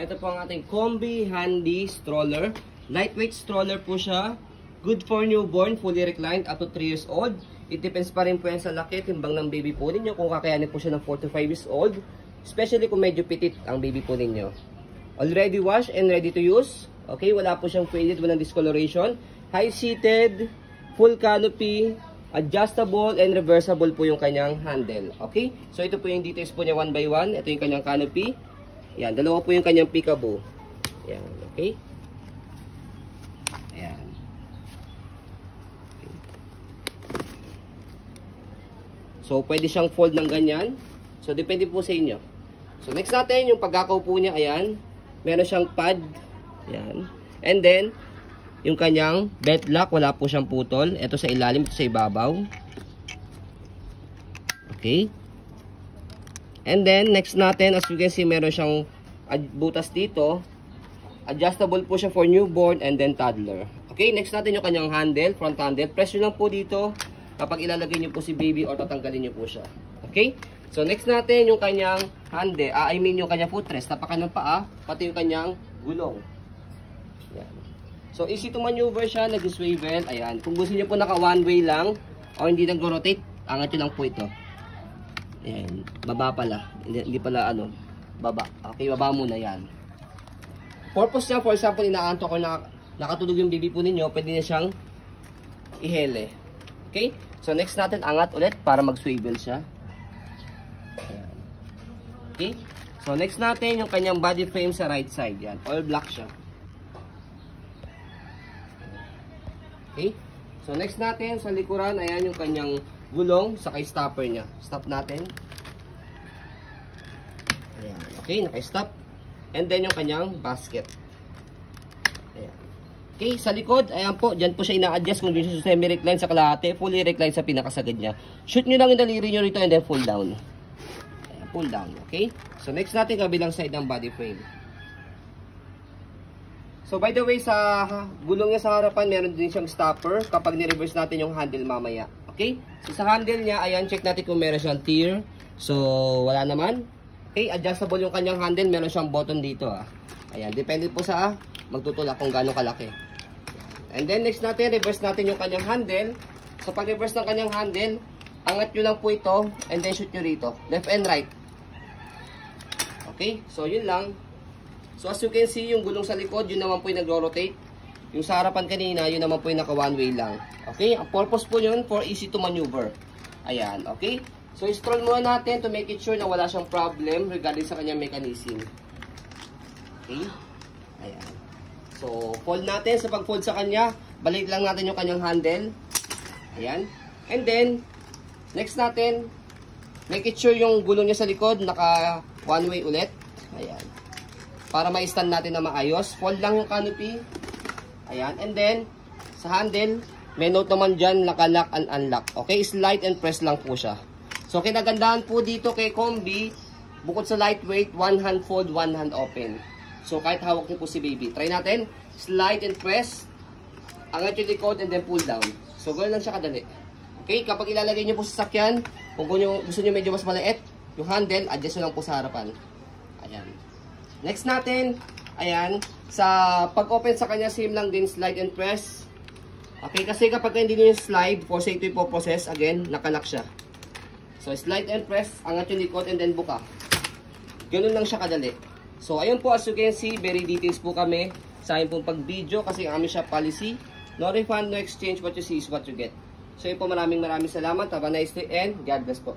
Ito po ang ating Combi Handy Stroller. Lightweight stroller po siya. Good for newborn, fully reclined up to 3 years old. It depends pa rin po yan sa laki, timbang ng baby po ninyo kung kakayanin po siya ng 4 to 5 years old. Especially kung medyo petit ang baby po ninyo. Already washed and ready to use. Okay, wala po siyang faded, walang discoloration. High-seated, full canopy, adjustable and reversible po yung kanyang handle. Okay, so ito po yung details po niya one by one. Ito yung kanyang canopy. Yan, dalawa po yung kanyang peekaboo. Yan, okay. Ayan. Okay. So, pwede siyang fold ng ganyan. So, depende po sa inyo. So, next natin, yung pagkakaupo niya, ayan. Meron siyang pad. Ayan. And then, yung kanyang belt lock, wala po siyang putol. Ito sa ilalim, ito sa ibabaw. Okay. And then, next natin, as you can see, meron siyang butas dito. Adjustable po siya for newborn and then toddler. Okay, next natin yung kanyang handle, front handle. Press nyo lang po dito kapag ilalagay nyo po si baby or tatanggalin nyo po siya. Okay, so next natin yung kanyang handle, yung kanyang footrest. Tapakan ng paa, pati yung kanyang gulong. Yan. So, easy to maneuver siya, nag-swivel. Ayan, kung gusto nyo po naka one way lang o hindi nag-rotate, angat nyo lang po ito. Ayan, baba pala. Hindi pala baba. Okay, baba muna yan. Purpose niya, for example, inaantok or nakatulog yung baby po ninyo, pwede niya siyang ihele. Okay? So, next natin, angat ulit para mag-swivel siya. Ayan. Okay? So, next natin, yung kanyang body frame sa right side. Yan, all black siya. Okay? So, next natin, sa likuran, ayan yung kanyang gulong, saka stopper niya. Stop natin. Ayan. Okay, naka-stop. And then yung kanyang basket. Ayan. Okay, sa likod, ayan po, dyan po siya ina-adjust kung dyan siya semi-recline sa kalahati, fully recline sa pinakasagad niya. Shoot nyo lang yung daliri nyo rito and then pull down. Ayan, pull down, okay? So next natin, kabilang side ng body frame. So by the way, sa gulong niya sa harapan, meron din siyang stopper kapag ni-reverse natin yung handle mamaya. Okay? So sa handle niya, ayan, check natin kung meron siyang tear. So wala naman. Okay, adjustable yung kanyang handle, meron siyang button dito Ayan, depende po sa magtutulak kung gaano kalaki. And then next natin, reverse natin yung kanyang handle. So pag reverse ng kanyang handle, angat nyo lang po ito and then shoot nyo rito. Left and right. Okay, so yun lang. So as you can see, yung gulong sa likod, yun naman po yung nagro-rotate. Yung sa harapan kanina, yun naman po yung naka one way lang. Okay, ang purpose po yun for easy to maneuver. Ayan, okay. So install muna natin to make it sure na wala siyang problem regarding sa kanyang mechanism. Okay, ayan. So fold natin, sa pag-fold sa kanya, balik lang natin yung kanyang handle. Ayan. And then, next natin, make it sure yung gulong niya sa likod, naka one way ulit. Ayan. Para ma-stand natin na maayos. Fold lang yung canopy. Ayan. And then, sa handle, may note naman dyan, naka-lock and unlock. Okay, slide and press lang po siya. So, kinagandahan po dito kay Combi, bukod sa lightweight, one hand fold, one hand open. So, kahit hawak niyo po si baby. Try natin. Slide and press. Angat yung likod and then pull down. So, ganoon lang siya kadali. Okay, kapag ilalagay niyo po sa sakyan, kung gusto niyo medyo mas maliit, yung handle, adjust nyo lang po sa harapan. Ayan. Next natin, ayan, sa pag-open sa kanya, same lang din, slide and press. Okay, kasi kapag hindi niyo slide, for safety purposes, again, nakalock siya. So, slide and press, angat yung likod and then buka. Ganun lang siya kadali. So, ayun po, as you can see, very details po kami sa akin pong pag-video kasi ang aming shop policy, no refund, no exchange, what you see is what you get. So, yun po, maraming salamat. Have a nice day and God bless po.